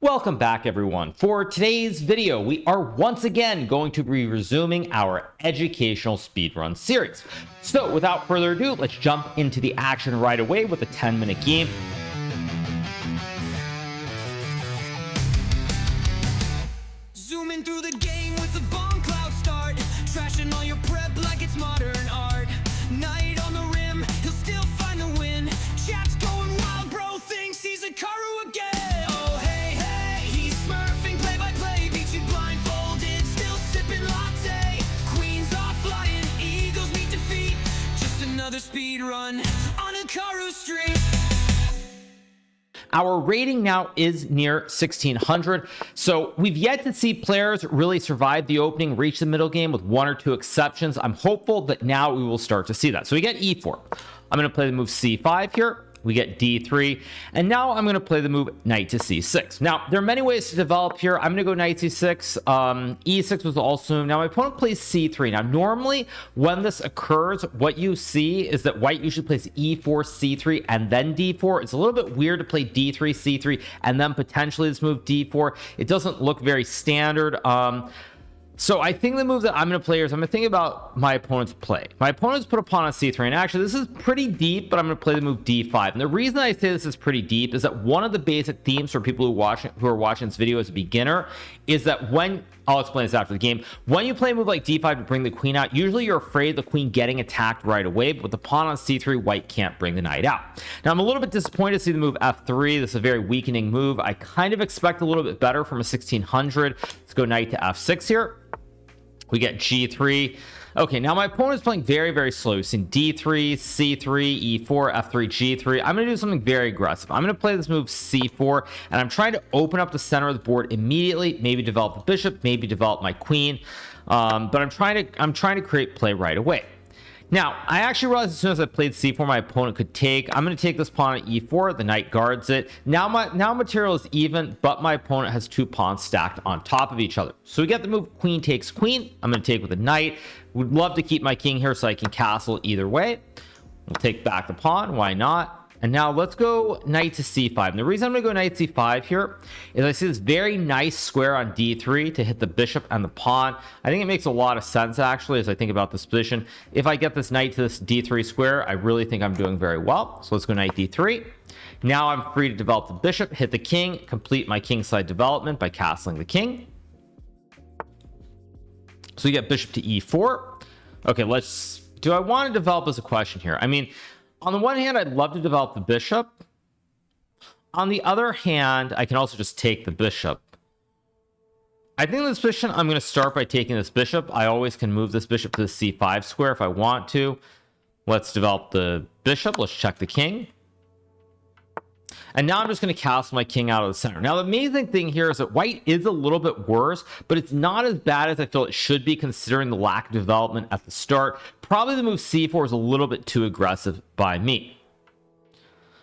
Welcome back, everyone. For today's video, we are once again going to be resuming our educational speedrun series. So without further ado, let's jump into the action right away with a 10-minute game. Zooming through the game with a bomb cloud start, trashing all your prep like it's modern art. Night on the rim, he'll still find the win. Chat's going wild, bro thinks he's Hikaru again. Oh hey, hey, he's smurfing play-by-play, beats you blindfolded, still sipping latte. Queens are flying, eagles meet defeat, just another speed run on Hikaru Street. Our rating now is near 1600, so we've yet to see players really survive the opening, reach the middle game with one or two exceptions. I'm hopeful that now we will start to see that. So we get e4. I'm going to play the move c5 here. We get d3, and now I'm going to play the move knight to c6. Now, there are many ways to develop here. I'm going to go knight c6. E6 was also. Now, my opponent plays c3. Now, normally, when this occurs, what you see is that white usually plays e4, c3, and then d4. It's a little bit weird to play d3, c3, and then potentially this move d4. It doesn't look very standard. So I think the move that I'm going to play here is I'm going to think about my opponent's play. My opponent's put a pawn on c3, and actually this is pretty deep, but I'm going to play the move d5. And the reason I say this is pretty deep is that one of the basic themes for people who are watching this video as a beginner is that when, I'll explain this after the game, when you play a move like d5 to bring the queen out, usually you're afraid of the queen getting attacked right away, but with the pawn on c3, white can't bring the knight out. Now I'm a little bit disappointed to see the move f3. This is a very weakening move. I kind of expect a little bit better from a 1600. Let's go knight to f6 here. We get g3. Okay, now my opponent is playing very, very slow. We've seen d3, c3, e4, f3, g3. I'm going to do something very aggressive. I'm going to play this move c4, and I'm trying to open up the center of the board immediately. Maybe develop the bishop, maybe develop my queen. But I'm trying to create play right away. Now, I actually realized as soon as I played c4, my opponent could take. I'm going to take this pawn at e4. The knight guards it. Now material is even, but my opponent has two pawns stacked on top of each other. So we get the move queen takes queen. I'm going to take with a knight. Would love to keep my king here so I can castle either way. We'll take back the pawn. Why not? And now let's go knight to c5. And the reason I'm going to go knight c5 here is I see this very nice square on d3 to hit the bishop and the pawn. I think it makes a lot of sense, actually, as I think about this position. If I get this knight to this d3 square, I really think I'm doing very well. So let's go knight d3. Now I'm free to develop the bishop, hit the king, complete my kingside development by castling the king. So we get bishop to e4. Okay, do I want to develop as a question here? I mean, on the one hand, I'd love to develop the bishop. On the other hand, I can also just take the bishop. I think in this position, I'm going to start by taking this bishop. I always can move this bishop to the c5 square if I want to. Let's develop the bishop. Let's check the king. And now I'm just going to castle my king out of the center. Now, the amazing thing here is that white is a little bit worse, but it's not as bad as I feel it should be considering the lack of development at the start. Probably the move c4 is a little bit too aggressive by me.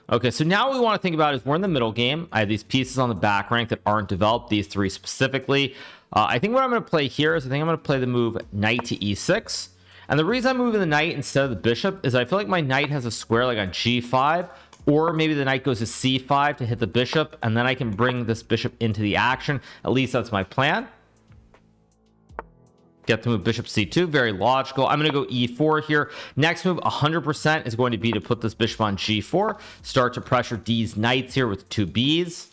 Okay, so now what we want to think about is we're in the middle game. I have these pieces on the back rank that aren't developed, these three specifically. I think what I'm going to play here is I think I'm going to play the move knight to e6. And the reason I'm moving the knight instead of the bishop is I feel like my knight has a square like on g5. Or maybe the knight goes to c5 to hit the bishop, and then I can bring this bishop into the action. At least that's my plan. Get to move bishop c2, very logical. I'm going to go e4 here. Next move, 100% is going to be to put this bishop on g4. Start to pressure these knights here with two b's.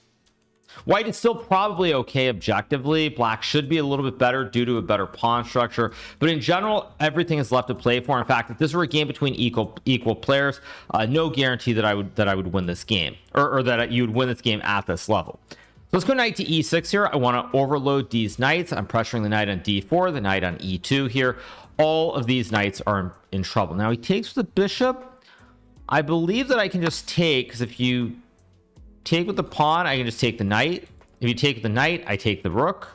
White is still probably okay objectively. Black should be a little bit better due to a better pawn structure. But in general, everything is left to play for. In fact, if this were a game between equal players, no guarantee that I would win this game, or that you would win this game at this level. So let's go knight to e6 here. I want to overload these knights. I'm pressuring the knight on d4, the knight on e2 here. All of these knights are in trouble. Now he takes the bishop. I believe that I can just take, because if you take with the pawn, I can just take the knight. If you take the knight, I take the rook.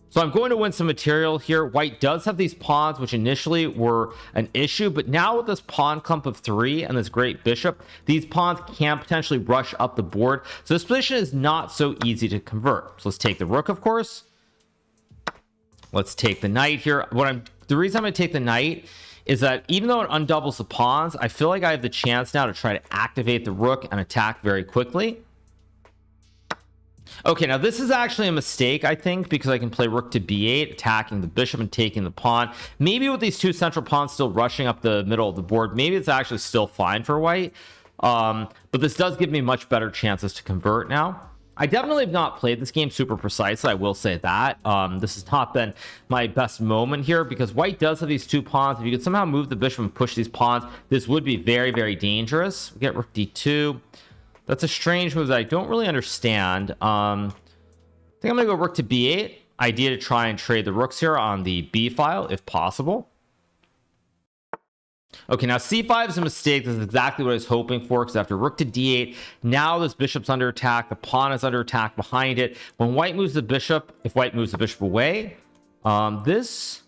So I'm going to win some material here. White does have these pawns, which initially were an issue, but now with this pawn clump of 3 and this great bishop, these pawns can potentially rush up the board. So this position is not so easy to convert. So let's take the rook, of course. Let's take the knight here. The reason I'm going to take the knight is that even though it undoubles the pawns, I feel like I have the chance now to try to activate the rook and attack very quickly. Okay, now this is actually a mistake, I think, because I can play rook to b8, attacking the bishop and taking the pawn. Maybe with these two central pawns still rushing up the middle of the board, maybe it's actually still fine for white. But this does give me much better chances to convert now. I definitely have not played this game super precisely, I will say that. This has not been my best moment here because white does have these two pawns. If you could somehow move the bishop and push these pawns, this would be very, very dangerous. We get rook d2. That's a strange move that I don't really understand. I think I'm going to go rook to b8. Idea to try and trade the rooks here on the b file if possible. Okay, now c5 is a mistake. This is exactly what I was hoping for because after rook to d8, now this bishop's under attack. The pawn is under attack behind it. When white moves the bishop, if white moves the bishop away, this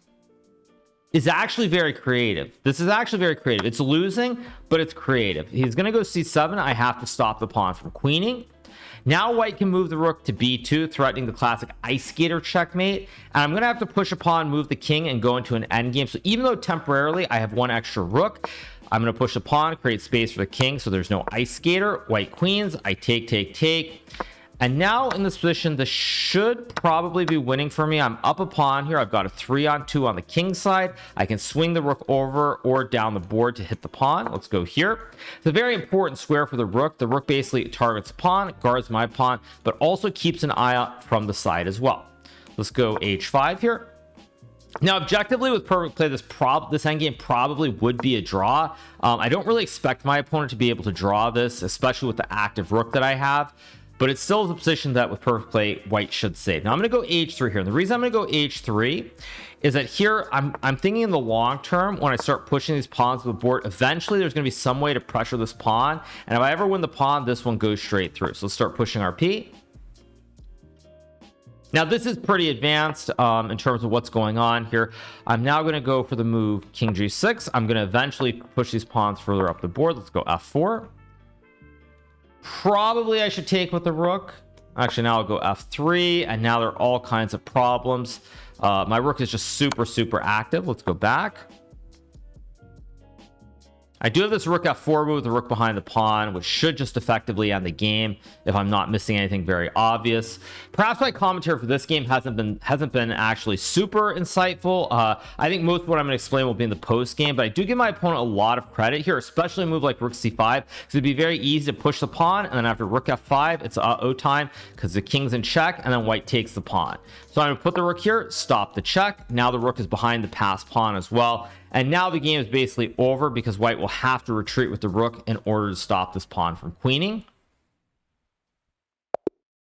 is actually very creative. This is actually very creative. It's losing, but it's creative. He's going to go c7. I have to stop the pawn from queening. Now white can move the rook to b2, threatening the classic ice skater checkmate. And I'm going to have to push a pawn, move the king, and go into an endgame. So even though temporarily I have one extra rook, I'm going to push a pawn, create space for the king, so there's no ice skater. White queens. I take, take, take. And now in this position, this should probably be winning for me. I'm up a pawn here. I've got a 3-on-2 on the king side. I can swing the rook over or down the board to hit the pawn. Let's go here. It's a very important square for the rook. The rook basically targets the pawn, guards my pawn, but also keeps an eye out from the side as well. Let's go h5 here. Now, objectively, with perfect play, this endgame probably would be a draw. I don't really expect my opponent to be able to draw this, especially with the active rook that I have. But it still is a position that with perfect play, white should save. Now I'm going to go h3 here. And the reason I'm going to go h3 is that here I'm thinking in the long term, when I start pushing these pawns to the board, eventually there's going to be some way to pressure this pawn. And if I ever win the pawn, this one goes straight through. So let's start pushing RP. Now this is pretty advanced in terms of what's going on here. I'm now going to go for the move king g6. I'm going to eventually push these pawns further up the board. Let's go f4. Probably I should take with the rook. Actually, now I'll go f3, and now there are all kinds of problems. My rook is just super active. Let's go back. I do have this rook f4 move with the rook behind the pawn, which should just effectively end the game if I'm not missing anything very obvious. Perhaps my commentary for this game hasn't been actually super insightful. I think most of what I'm going to explain will be in the post game, but I do give my opponent a lot of credit here, especially a move like rook c5, because it'd be very easy to push the pawn, and then after rook f5, it's o time because the king's in check, and then white takes the pawn. So I'm going to put the rook here, stop the check. Now the rook is behind the passed pawn as well. And now the game is basically over because white will have to retreat with the rook in order to stop this pawn from queening.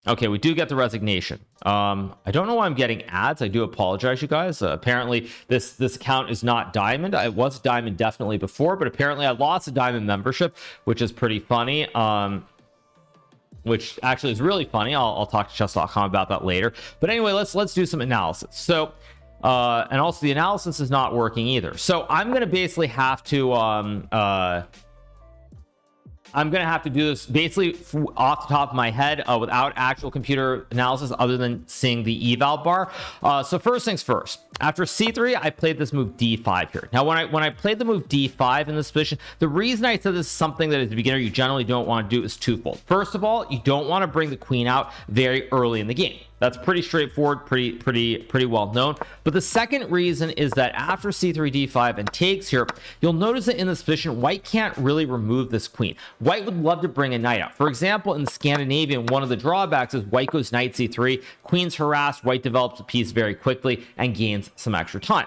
Okay, we do get the resignation. I don't know why I'm getting ads. I do apologize, you guys. Apparently, this account is not diamond. I was diamond definitely before, but apparently I lost a diamond membership, which is pretty funny. Which actually is really funny. I'll talk to chess.com about that later. But anyway, let's do some analysis. So, and also the analysis is not working either. So I'm going to basically have to do this basically off the top of my head without actual computer analysis other than seeing the eval bar. So first things first, after c3, I played this move d5 here. Now, when I played the move d5 in this position, the reason I said this is something that as a beginner you generally don't want to do is twofold. First of all, you don't want to bring the queen out very early in the game. That's pretty straightforward, pretty well known. But the second reason is that after c3 d5 and takes here, you'll notice that in this position, white can't really remove this queen. White would love to bring a knight out. For example, in Scandinavian, one of the drawbacks is white goes knight c3, queen's harassed, white develops a piece very quickly and gains some extra time.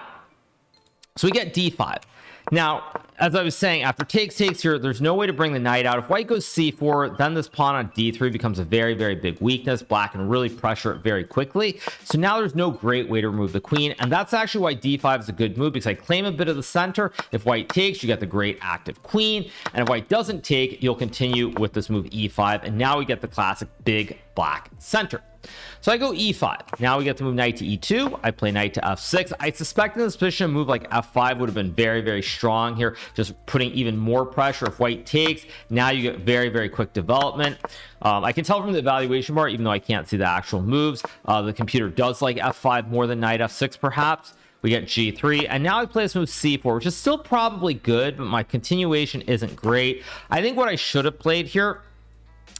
So we get d5. Now, as I was saying, after takes here, there's no way to bring the knight out. If white goes c4, then this pawn on d3 becomes a very big weakness. Black can really pressure it very quickly. So now there's no great way to remove the queen, and that's actually why d5 is a good move, because I claim a bit of the center. If white takes, you get the great active queen, and if white doesn't take, you'll continue with this move e5, and now we get the classic big black center. So I go e5. Now we get to move knight to e2. I play knight to f6. I suspect in this position a move like f5 would have been very strong here, just putting even more pressure. If white takes, now you get very quick development. I can tell from the evaluation bar, even though I can't see the actual moves, the computer does like f5 more than knight f6 perhaps. We get g3, and now I play this move c4, which is still probably good, but my continuation isn't great. I think what I should have played here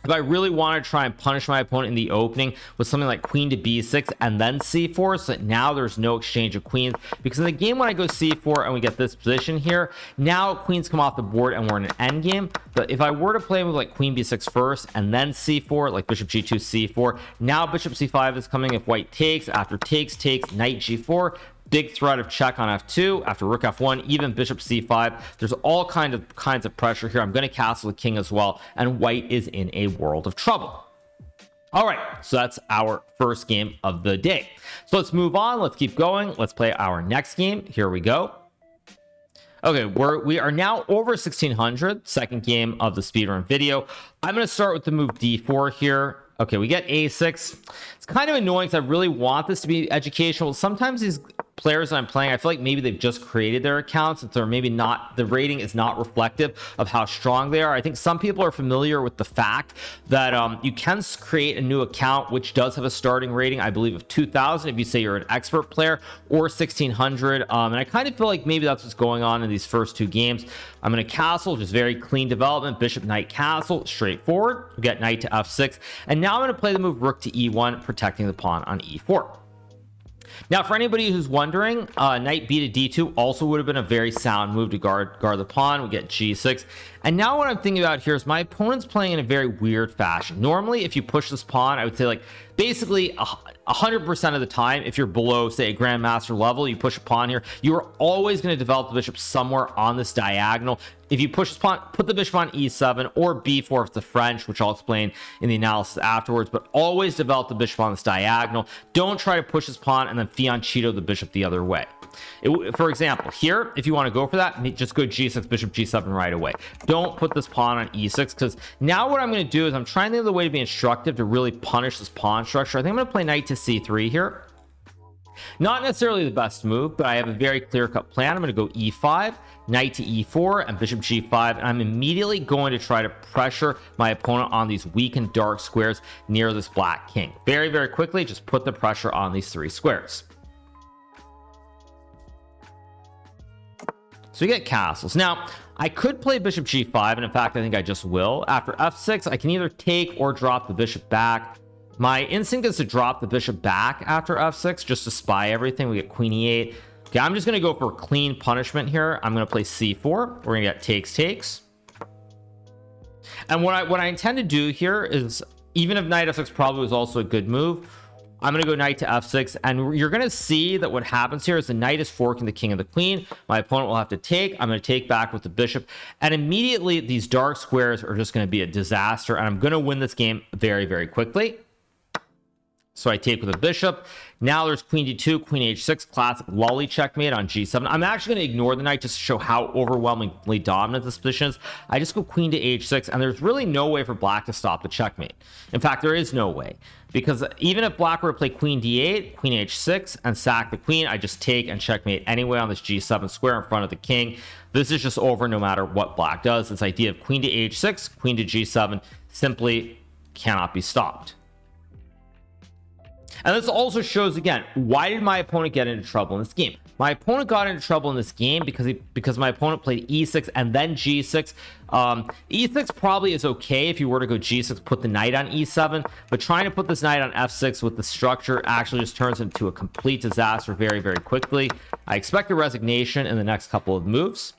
if I really want to try and punish my opponent in the opening with something like queen to b6 and then c4, so that now there's no exchange of queens, because in the game when I go c4 and we get this position here, now queens come off the board and we're in an end game. But if I were to play with like queen b6 first and then c4, like bishop g2 c4, now bishop c5 is coming if white takes. After takes, knight g4, big threat of check on f2, after rook f1, even bishop c5. There's all kinds of pressure here. I'm going to castle the king as well, and white is in a world of trouble. All right, so that's our first game of the day. So let's move on. Let's keep going. Let's play our next game. Here we go. Okay, we are now over 1600, second game of the speedrun video. I'm going to start with the move d4 here. Okay, we get a6. It's kind of annoying because I really want this to be educational. Sometimes these players that I'm playing, I feel like maybe they've just created their accounts, and so maybe not, the rating is not reflective of how strong they are. I think some people are familiar with the fact that you can create a new account which does have a starting rating, I believe, of 2000 if you say you're an expert player, or 1600. And I kind of feel like maybe that's what's going on in these first two games. I'm going to castle, just very clean development. Bishop, knight, castle, straightforward. We get knight to f6, and now I'm going to play the move rook to e1, protecting the pawn on e4. Now, for anybody who's wondering, knight b to d2 also would have been a very sound move to guard the pawn. We get g6. And now what I'm thinking about here is my opponent's playing in a very weird fashion. Normally, if you push this pawn, I would say like basically 100% of the time, if you're below, say, a grandmaster level, you push a pawn here, you're always going to develop the bishop somewhere on this diagonal. If you push this pawn, put the bishop on e7 or b4 if it's the French, which I'll explain in the analysis afterwards, but always develop the bishop on this diagonal. Don't try to push this pawn and then fianchetto the bishop the other way. For example, here, if you want to go for that, just go g6, bishop g7 right away. Don't put this pawn on e6, because now what I'm going to do is I'm trying to think of the way to be instructive to really punish this pawn structure. I think I'm going to play knight to c3 here. Not necessarily the best move, but I have a very clear-cut plan. I'm going to go e5, knight to e4, and bishop g5, and I'm immediately going to try to pressure my opponent on these weak and dark squares near this black king. Very, very quickly, just put the pressure on these three squares. So we get castles. Now, I could play bishop g5, and in fact, I think I just will. After f6, I can either take or drop the bishop back. My instinct is to drop the bishop back after f6, just to spy everything. We get queen e8. Okay, I'm just going to go for clean punishment here. I'm going to play c4. We're going to get takes. And what I intend to do here is, even if knight f6 probably was also a good move, I'm going to go knight to f6, and you're going to see that what happens here is the knight is forking the king and the queen. My opponent will have to take. I'm going to take back with the bishop, and immediately these dark squares are just going to be a disaster, and I'm going to win this game very, very quickly. So I take with a bishop. Now there's queen d2, queen h6, classic lolly checkmate on g7. I'm actually going to ignore the knight just to show how overwhelmingly dominant this position is. I just go queen to h6, and there's really no way for black to stop the checkmate. In fact, there is no way, because even if black were to play queen d8, queen h6, and sack the queen, I just take and checkmate anyway on this g7 square in front of the king. This is just over no matter what black does. This idea of queen to h6, queen to g7 simply cannot be stopped. And this also shows, again, why did my opponent get into trouble in this game? My opponent got into trouble in this game because my opponent played e6 and then g6. E6 probably is okay if you were to go g6, put the knight on e7, but trying to put this knight on f6 with the structure actually just turns into a complete disaster very, very quickly. I expect a resignation in the next couple of moves.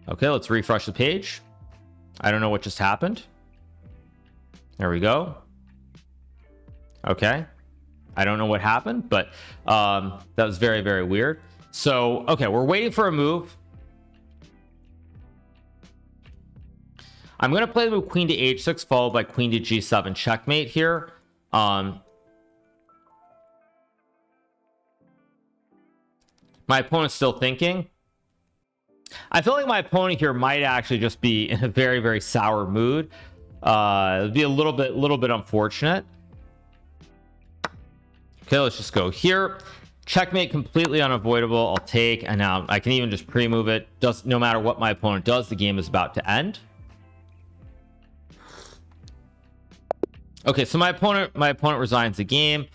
Okay, let's refresh the page. I don't know what just happened. There we go. Okay, I don't know what happened, but that was very, very weird. So, okay, we're waiting for a move. I'm going to play the move queen to h6 followed by queen to g7 checkmate here. My opponent's still thinking. I feel like my opponent here might actually just be in a very, very sour mood. It'd be a little bit unfortunate. Okay, let's just go here. Checkmate, completely unavoidable. I'll take, and now I can even just pre-move it. No matter what my opponent does, the game is about to end. Okay, so my opponent resigns the game.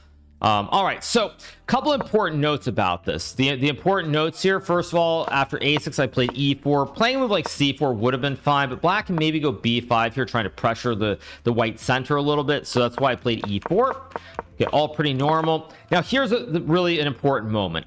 All right, so a couple important notes about this. The important notes here, first of all, after a6, I played e4. Playing a move like c4 would have been fine, but black can maybe go b5 here, trying to pressure the white center a little bit. So that's why I played e4. Okay, all pretty normal. Now, here's really an important moment.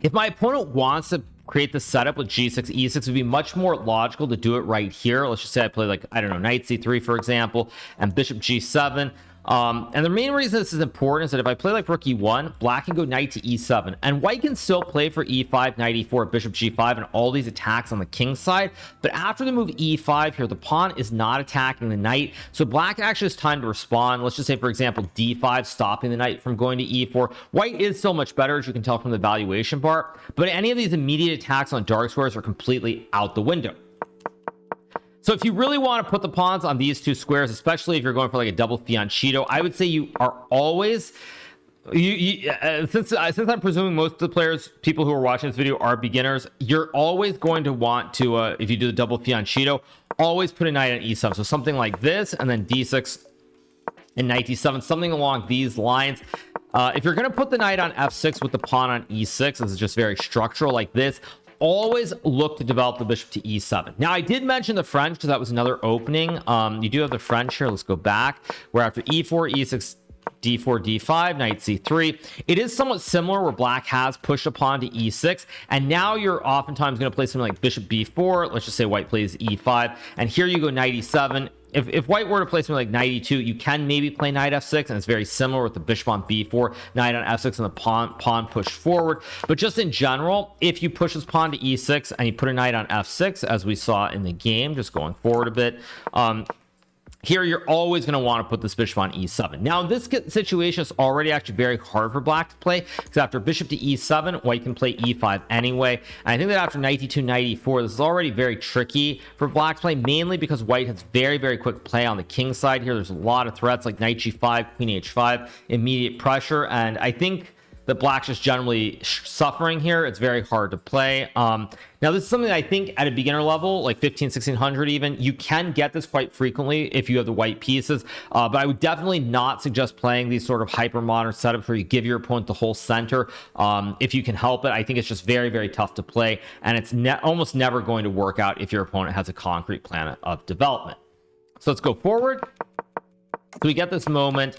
If my opponent wants to create the setup with g6, e6, it would be much more logical to do it right here. Let's just say I play, like, I don't know, knight c3, for example, and bishop g7. And the main reason this is important is that if I play like rook e1, black can go knight to e7, and white can still play for e5, knight e4, bishop g5, and all these attacks on the king side. But after the move e5 here, the pawn is not attacking the knight, so black actually has time to respond. Let's just say, for example, d5, stopping the knight from going to e4. White is so much better, as you can tell from the valuation bar, but any of these immediate attacks on dark squares are completely out the window. So if you really want to put the pawns on these two squares, especially if you're going for like a double fianchetto, I would say you are always, since I'm presuming most of the players, people who are watching this video, are beginners, you're always going to want to, if you do the double fianchetto, always put a knight on e7. So something like this, and then d6 and knight d7, something along these lines. If you're going to put the knight on f6 with the pawn on e6, this is just very structural like this. Always look to develop the bishop to e7. Now, I did mention the French because that was another opening. You do have the French here. Let's go back. Where after e4, e6, d4, d5, knight c3, it is somewhat similar where black has pushed a pawn to e6, and now you're oftentimes going to play something like bishop b4. Let's just say white plays e5, and here you go knight e7. If white were to play something like knight e2, you can maybe play knight f6, and it's very similar with the bishop on b4, knight on f6, and the pawn pushed forward. But just in general, if you push this pawn to e6 and you put a knight on f6, as we saw in the game, just going forward a bit, here you're always going to want to put this bishop on e7. Now, this situation is already actually very hard for black to play, because after bishop to e7, white can play e5 anyway. And I think that after knight e2, knight e4, this is already very tricky for black to play, mainly because white has very, very quick play on the king side here. There's a lot of threats like knight g5, queen h5, immediate pressure, and I think that black's just generally suffering here. It's very hard to play. Now, this is something that I think at a beginner level, like 1600 even, you can get this quite frequently if you have the white pieces. But I would definitely not suggest playing these sort of hyper modern setups where you give your opponent the whole center. If you can help it, I think it's just very, very tough to play. And it's almost never going to work out if your opponent has a concrete plan of development. So let's go forward. So we get this moment.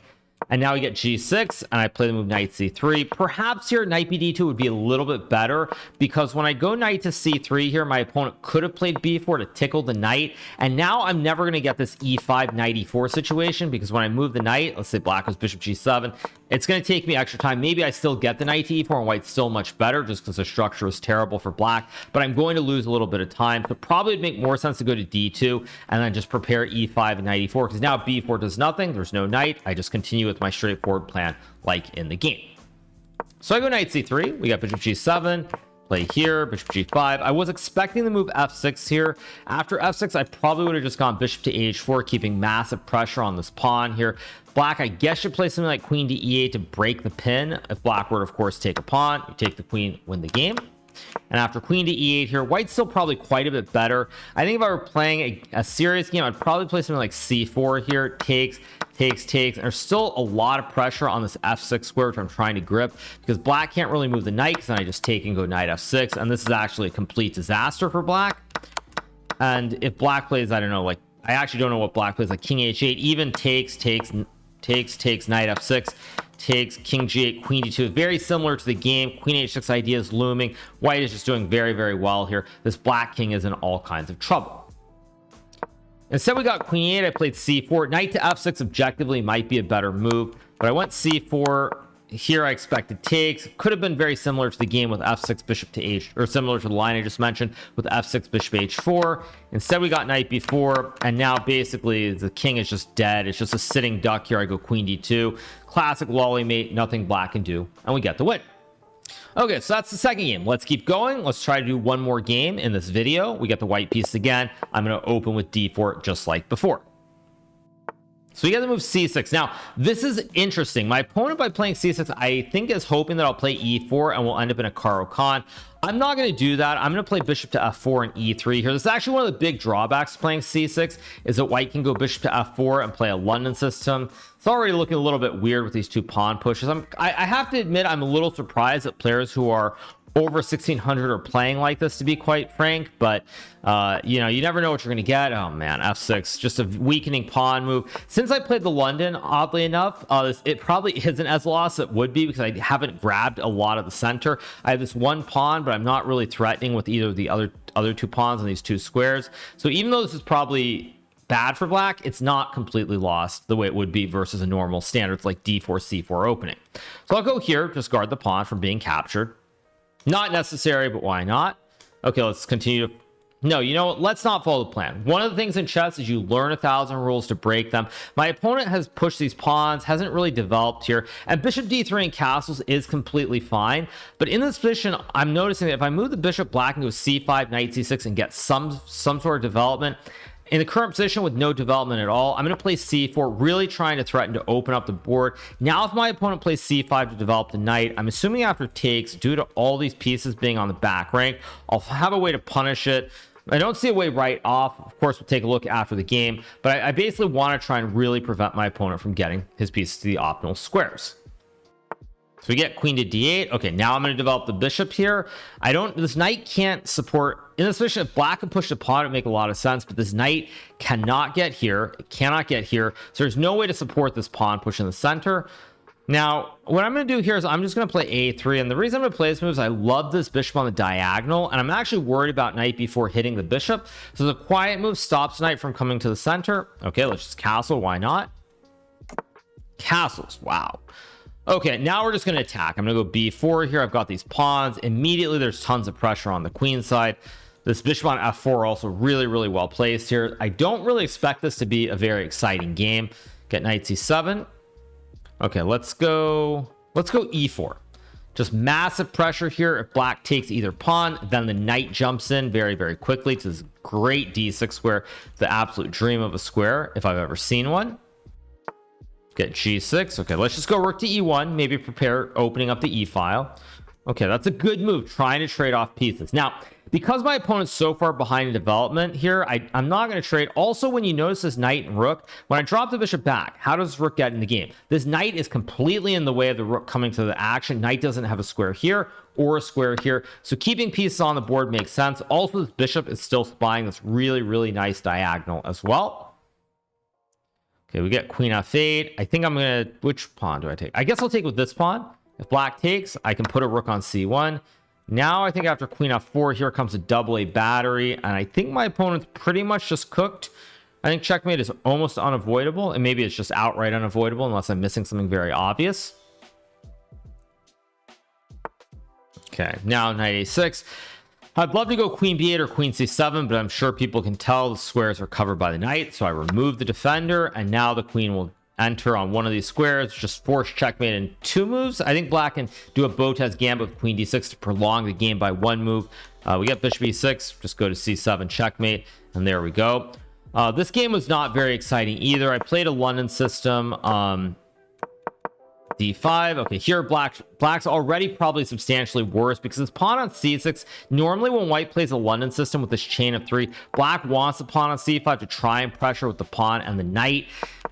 And now we get g6, and I play the move knight c3. Perhaps here knight bd2 would be a little bit better, because when I go knight to c3 here, my opponent could have played b4 to tickle the knight, and now I'm never going to get this e5 knight e4 situation, because when I move the knight, let's say black goes bishop g7, it's going to take me extra time. Maybe I still get the knight to e4, and white's still much better just because the structure is terrible for black, but I'm going to lose a little bit of time. So probably it'd make more sense to go to d2 and then just prepare e5 and knight e4, because now b4 does nothing. There's no knight. I just continue with my straightforward plan like in the game. So I go knight c3. We got bishop g7. Play here, bishop g5. I was expecting the move f6 here. After f6, I probably would have just gone bishop to h4, keeping massive pressure on this pawn here. Black, I guess, should play something like queen to e8 to break the pin. If black were to, of course, take a pawn, you take the queen, win the game. And after queen to e8 here, white's still probably quite a bit better. I think if I were playing a serious game, I'd probably play something like c4 here. Takes. And there's still a lot of pressure on this f6 square, which I'm trying to grip, because black can't really move the knight, because then I just take and go knight f6. And this is actually a complete disaster for black. And if black plays, I don't know, like, I actually don't know what black plays, like king h8, even takes, knight f6, takes, king g8, queen d2. Very similar to the game. Queen h6 idea is looming. White is just doing very, very well here. This black king is in all kinds of trouble. Instead, we got queen e8. I played c4. Knight to f6 objectively might be a better move, but I went c4. Here I expected takes. Could have been very similar to the game with f6 bishop to h, or similar to the line I just mentioned with f6 bishop h4. Instead, we got knight b4, and now basically the king is just dead. It's just a sitting duck here. I go queen d2. Classic lolly mate, nothing black can do, and we get the win. Okay, so that's the second game. Let's keep going. Let's try to do one more game in this video. We get the white piece again. I'm going to open with d4 just like before. So we get to move c6. Now, this is interesting. My opponent, by playing c6, I think is hoping that I'll play e4 and we'll end up in a Caro-Kann. I'm not going to do that. I'm going to play bishop to f4 and e3 here. This is actually one of the big drawbacks to playing c6, is that white can go bishop to f4 and play a London system. It's already looking a little bit weird with these two pawn pushes. I have to admit, I'm a little surprised that players who are over 1600 are playing like this, to be quite frank, but you know, you never know what you're going to get. Oh man, f6, just a weakening pawn move. Since I played the London, oddly enough, it probably isn't as lost as it would be, because I haven't grabbed a lot of the center. I have this one pawn, but I'm not really threatening with either of the other two pawns on these two squares. So even though this is probably bad for black, it's not completely lost the way it would be versus a normal standards like d4 c4 opening. So I'll go here, just guard the pawn from being captured. Not necessary, but why not? Okay, let's continue to... No, you know what? Let's not follow the plan. One of the things in chess is you learn 1,000 rules to break them. My opponent has pushed these pawns, hasn't really developed here, and bishop d3 and castles is completely fine. But in this position, I'm noticing that if I move the bishop, black can go c5, knight c6, and get some sort of development. In the current position with no development at all, I'm going to play c4, really trying to threaten to open up the board. Now, if my opponent plays c5 to develop the knight, I'm assuming after takes, due to all these pieces being on the back rank, I'll have a way to punish it. I don't see a way right off. Of course, we'll take a look after the game, but I basically want to try and really prevent my opponent from getting his pieces to the optimal squares. So we get queen to d8. Okay, now I'm going to develop the bishop here. This knight can't support, in this position, if black can push the pawn, it would make a lot of sense, but this knight cannot get here. It cannot get here. So there's no way to support this pawn push in the center. Now, what I'm going to do here is I'm just going to play a3. And the reason I'm going to play this move is I love this bishop on the diagonal, and I'm actually worried about knight b4 hitting the bishop. So the quiet move stops knight from coming to the center. Okay, let's just castle. Why not? Castles. Wow. Okay, now we're just going to attack. I'm going to go b4 here. I've got these pawns. Immediately, there's tons of pressure on the queen side. This bishop on f4 also really, really well placed here. I don't really expect this to be a very exciting game. Get knight c7. Okay, let's go e4. Just massive pressure here. If black takes either pawn, then the knight jumps in very, very quickly to this great d6 square. The absolute dream of a square, if I've ever seen one. Get g6. Okay, let's just go rook to e1. Maybe prepare opening up the e file. Okay, that's a good move, trying to trade off pieces. Now, because my opponent's so far behind in development here, I'm not going to trade. Also, when you notice this knight and rook, when I drop the bishop back, how does rook get in the game? This knight is completely in the way of the rook coming to the action. Knight doesn't have a square here or a square here. So keeping pieces on the board makes sense. Also, this bishop is still spying this really, really nice diagonal as well. Okay, we get queen f8. I think I'm going to... Which pawn do I take? I guess I'll take with this pawn. If black takes, I can put a rook on c1. Now, I think after queen f4, here comes a double A battery. And I think my opponent's pretty much just cooked. I think checkmate is almost unavoidable. And maybe it's just outright unavoidable unless I'm missing something very obvious. Okay, now knight a6. I'd love to go queen b8 or queen c7, but I'm sure people can tell the squares are covered by the knight. So I remove the defender, and now the queen will enter on one of these squares, just force checkmate in 2 moves. I think black can do a Botez gambit with queen d6 to prolong the game by 1 move. We get bishop e6, just go to c7 checkmate, and there we go. This game was not very exciting either. I played a London system. d5. Okay, here black's already probably substantially worse because this pawn on c6, normally when white plays a London system with this chain of 3, black wants the pawn on c5 to try and pressure with the pawn and the knight.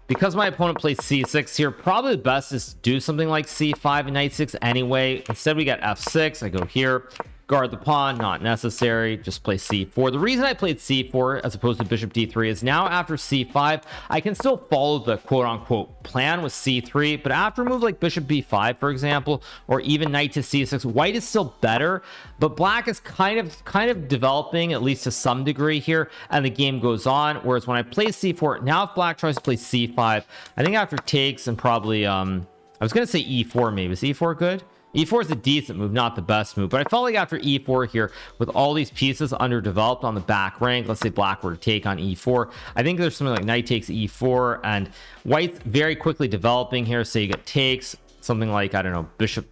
Because my opponent plays c6 here, probably the best is to do something like c5 and knight 6 anyway. Instead, we got f6. I go here, guard the pawn, not necessary, just play c4. The reason I played c4 as opposed to bishop d3 is now after c5, I can still follow the quote-unquote plan with c3, but after a move like bishop b5, for example, or even knight to c6, white is still better, but black is kind of developing, at least to some degree here, and the game goes on. Whereas when I play c4, now if black tries to play c5, I think after takes and probably, I was going to say e4 maybe. Is e4 good? e4 is a decent move, not the best move, but I felt like after e4 here, with all these pieces underdeveloped on the back rank, let's say black were to take on e4, I think there's something like knight takes e4, and white's very quickly developing here. So you get takes, something like, I don't know, bishop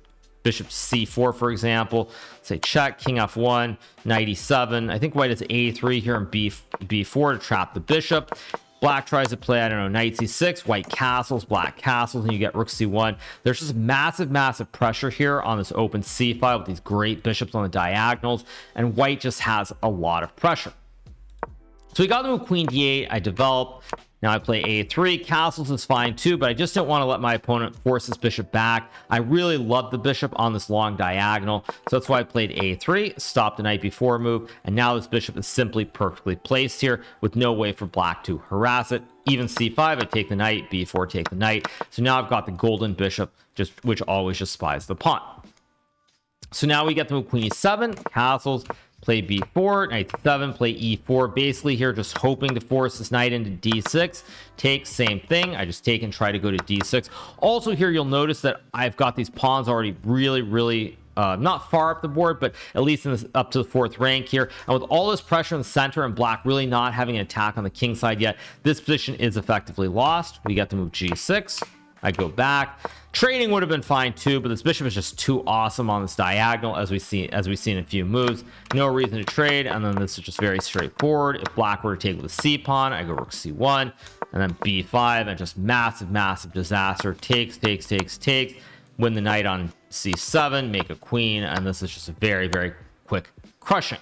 c4, for example. Say check, king f1, knight e7. I think white is a3 here and b4 to trap the bishop. Black tries to play, I don't know, knight c6, white castles, black castles, and you get rook c1. There's just massive pressure here on this open c5 with these great bishops on the diagonals, and white just has a lot of pressure. So we got the move queen d8. I develop. Now I play a3. Castles is fine too, but I just don't want to let my opponent force his bishop back. I really love the bishop on this long diagonal, so that's why I played a3, stopped the knight b4 move, and now this bishop is simply perfectly placed here with no way for black to harass it. Even c5, I take the knight, b4, take the knight. So now I've got the golden bishop, which always just spies the pawn. So now we get the move queen e7, castles, play b4, knight 7, play e4. Basically here, just hoping to force this knight into d6. Take, same thing. I just take and try to go to d6. Also here, you'll notice that I've got these pawns already really not far up the board, but at least in this, up to the 4th rank here. And with all this pressure in the center and black really not having an attack on the king side yet, this position is effectively lost. We get to move g6. I go back. Trading would have been fine too, but this bishop is just too awesome on this diagonal, as we see in a few moves. No reason to trade, and then this is just very straightforward. If black were to take with a c pawn, I go rook c1, and then b5, and just massive disaster. Takes. Win the knight on c7, make a queen, and this is just a very quick crushing.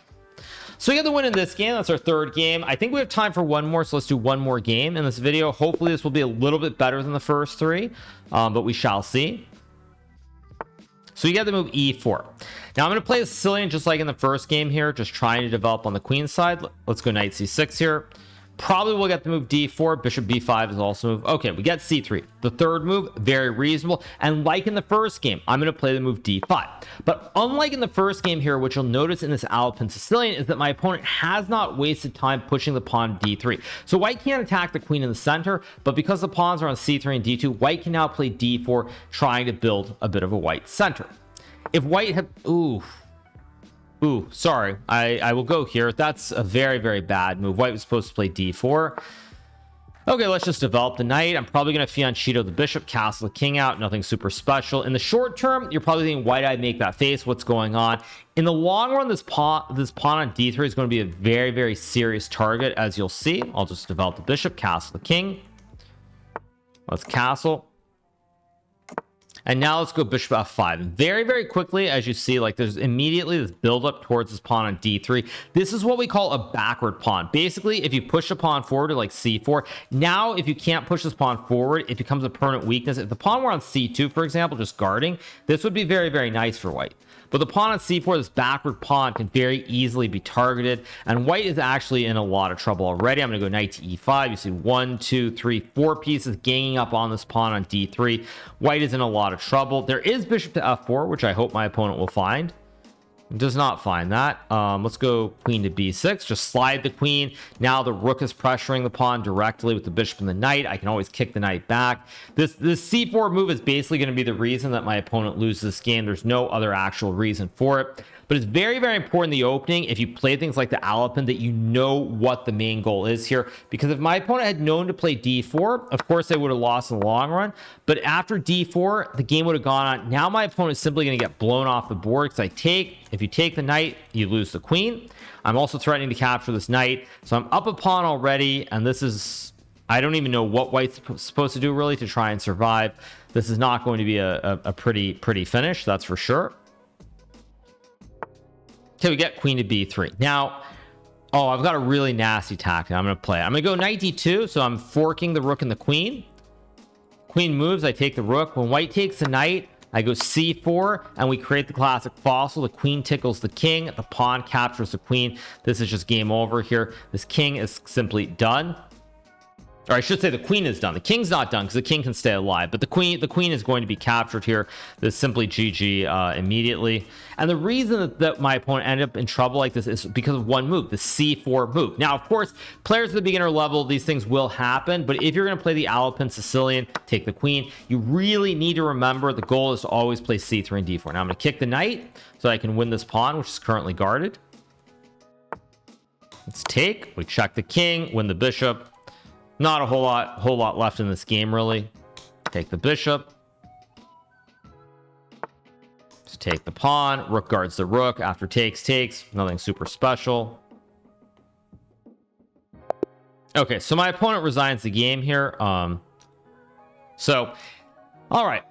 So we get the win in this game. That's our 3rd game. I think we have time for one more, so let's do one more game in this video. Hopefully this will be a little bit better than the first 3, but we shall see. So you get the move e4. Now I'm going to play a Sicilian just like in the first game here, just trying to develop on the queen side. Let's go knight c6 here. Probably we'll get the move d4. Bishop b5 is also a move. Okay, we get c3. The 3rd move, very reasonable. And like in the first game, I'm going to play the move d5. But unlike in the first game here, which you'll notice in this Alapin Sicilian, is that my opponent has not wasted time pushing the pawn d3. So white can't attack the queen in the center, but because the pawns are on c3 and d2, white can now play d4, trying to build a bit of a white center. If white had... Ooh, sorry. I will go here. That's a very bad move. White was supposed to play d4. Okay, let's just develop the knight. I'm probably going to fianchetto the bishop, castle the king out. Nothing super special. In the short term, you're probably thinking, why did I make that face? What's going on? In the long run, this pawn on d3 is going to be a very serious target, as you'll see. I'll just develop the bishop, castle the king. Let's castle. And now let's go bishop f5. Very quickly, as you see, like there's immediately this build up towards this pawn on d3. This is what we call a backward pawn. Basically, if you push a pawn forward to like c4, now if you can't push this pawn forward, it becomes a permanent weakness. If the pawn were on c2, for example, just guarding, this would be very nice for white. But the pawn on c4, this backward pawn, can very easily be targeted, and white is actually in a lot of trouble already. I'm going to go knight to e5. You see 1, 2, 3, 4 pieces ganging up on this pawn on d3. White is in a lot of trouble. There is bishop to f4, which I hope my opponent will find. Does not find that. Let's go queen to b6. Just slide the queen. Now the rook is pressuring the pawn directly with the bishop and the knight. I can always kick the knight back. This c4 move is basically going to be the reason that my opponent loses this game. There's no other actual reason for it. But it's very important in the opening, if you play things like the Alapin, that you know what the main goal is here. Because if my opponent had known to play d4, of course they would have lost in the long run. But after d4, the game would have gone on. Now my opponent is simply going to get blown off the board because if you take the knight, you lose the queen. I'm also threatening to capture this knight. So I'm up a pawn already, and this is... I don't even know what white's supposed to do really to try and survive. This is not going to be a pretty finish, that's for sure. Okay, we get queen to b3. Now, I've got a really nasty tactic I'm going to play. I'm going to go knight d2, so I'm forking the rook and the queen. Queen moves, I take the rook. When white takes the knight, I go c4, and we create the classic fossil. The queen tickles the king. The pawn captures the queen. This is just game over here. This king is simply done. Or I should say the queen is done. The king's not done because the king can stay alive, but the queen is going to be captured here. This is simply GG immediately. And the reason that my opponent ended up in trouble like this is because of one move, the c4 move. Now, of course, players at the beginner level, these things will happen, but if you're going to play the Alapin Sicilian, take the queen, you really need to remember the goal is to always play c3 and d4. Now I'm going to kick the knight so I can win this pawn, which is currently guarded. Let's take. We check the king, win the bishop. Not a whole lot left in this game, really. Take the bishop. Just take the pawn. Rook guards the rook. After takes. Nothing super special. Okay, so my opponent resigns the game here. So, all right.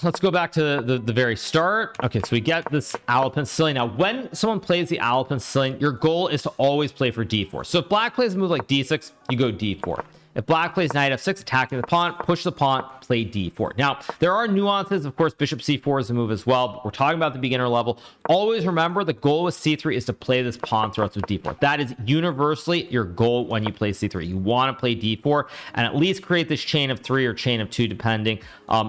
Let's go back to the very start. Okay, so we get this Alapin Sicilian. Now, when someone plays the Alapin Sicilian, your goal is to always play for d4. So if black plays a move like d6, you go d4. If black plays knight f6, attacking the pawn, push the pawn, play d4. Now, there are nuances. Of course, bishop c4 is a move as well, but we're talking about the beginner level. Always remember the goal with c3 is to play this pawn threats with d4. That is universally your goal when you play c3. You want to play d4 and at least create this chain of 3 or chain of 2, depending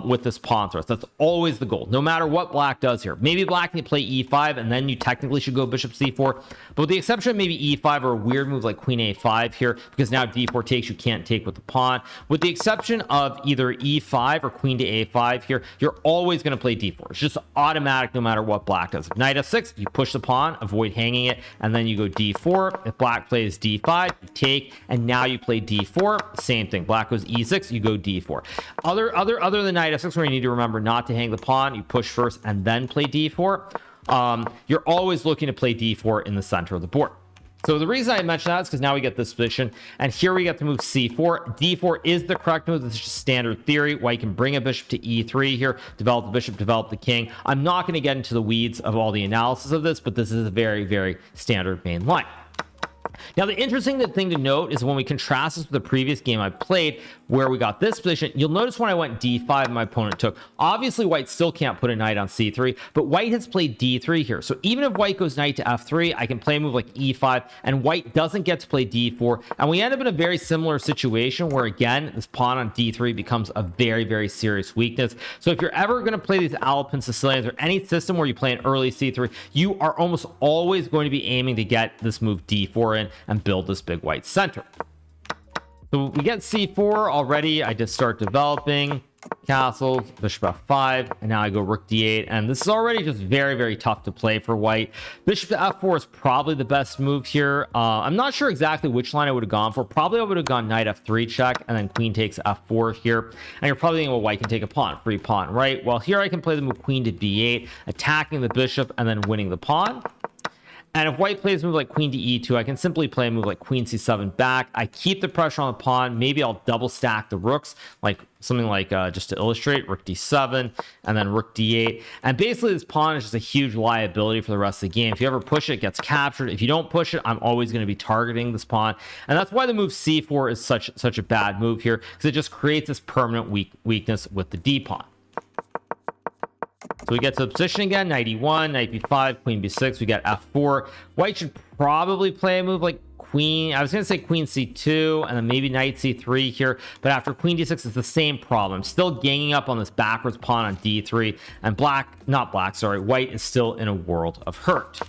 with this pawn threats. That's always the goal, no matter what black does here. Maybe black can play e5, and then you technically should go bishop c4. But with the exception of maybe e5 or a weird move like queen a5 here, because now d4 takes, you can't take with the pawn. With the exception of either e5 or queen to a5 here, you're always going to play d4. It's just automatic no matter what black does. If knight f6, you push the pawn, avoid hanging it, and then you go d4. If black plays d5, you take, and now you play d4. Same thing. Black goes e6, you go d4. Other than knight f6, where you need to remember not to hang the pawn, you push first and then play d4. You're always looking to play d4 in the center of the board. So the reason I mention that is because now we get this position, and here we get to move c4. d4 is the correct move. This is just standard theory. White can bring a bishop to e3 here, develop the bishop, develop the king. I'm not going to get into the weeds of all the analysis of this, but this is a very, very standard main line. Now, the interesting thing to note is when we contrast this with the previous game I played where we got this position, you'll notice when I went d5, my opponent took. Obviously, white still can't put a knight on c3, but white has played d3 here. So even if white goes knight to f3, I can play a move like e5, and white doesn't get to play d4. And we end up in a very similar situation where, again, this pawn on d3 becomes a very, very serious weakness. So if you're ever going to play these Alapin Sicilians or any system where you play an early c3, you are almost always going to be aiming to get this move d4 in and build this big white center. So we get c4 already. I just start developing castles, bishop f5, and now I go rook d8, and this is already just very, very tough to play for white. Bishop to f4 is probably the best move here. I'm not sure exactly which line I would have gone for. Probably I would have gone knight f3 check, and then queen takes f4 here. And you're probably thinking, well, white can take a pawn, free pawn, right? Well, here I can play the move queen to b8, attacking the bishop and then winning the pawn. And if white plays a move like queen to e2, I can simply play a move like queen c7 back. I keep the pressure on the pawn. Maybe I'll double stack the rooks, like something like, just to illustrate, rook d7 and then rook d8. And basically this pawn is just a huge liability for the rest of the game. If you ever push it, it gets captured. If you don't push it, I'm always going to be targeting this pawn. And that's why the move c4 is such a bad move here, because it just creates this permanent weakness with the d pawn. So we get to the position again, knight e1, knight b5, queen b6, we get f4. White should probably play a move like queen, I was going to say queen c2, and then maybe knight c3 here, but after queen d6, it's the same problem. Still ganging up on this backwards pawn on d3, and white is still in a world of hurt.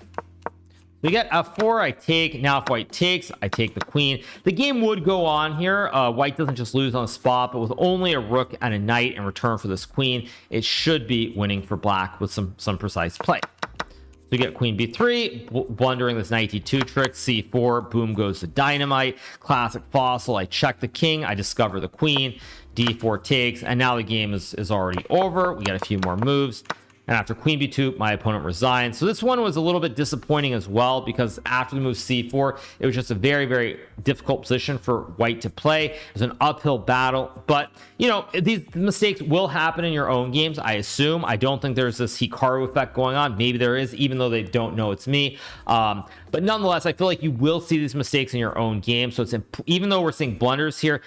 We get f4, I take. Now if white takes, I take the queen. The game would go on here. White doesn't just lose on the spot, but with only a rook and a knight in return for this queen, it should be winning for black with some precise play. So we get queen b3, blundering this knight e2 trick, c4, boom goes the dynamite. Classic fossil, I check the king, I discover the queen, d4 takes, and now the game is already over. We get a few more moves. And after queen b2, my opponent resigns. So this one was a little bit disappointing as well, because after the move c4, it was just a very, very difficult position for white to play. It was an uphill battle. But, you know, these mistakes will happen in your own games, I assume. I don't think there's this Hikaru effect going on. Maybe there is, even though they don't know it's me. But nonetheless, I feel like you will see these mistakes in your own game. So it's even though we're seeing blunders here,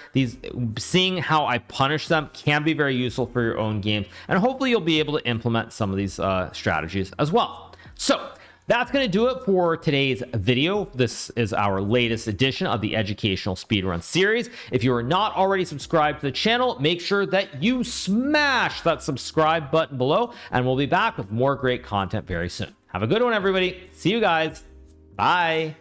seeing how I punish them can be very useful for your own games. And hopefully you'll be able to implement some of these strategies as well. So that's going to do it for today's video. This is our latest edition of the Educational Speedrun series. If you are not already subscribed to the channel, make sure that you smash that subscribe button below, and we'll be back with more great content very soon. Have a good one, everybody. See you guys. Bye.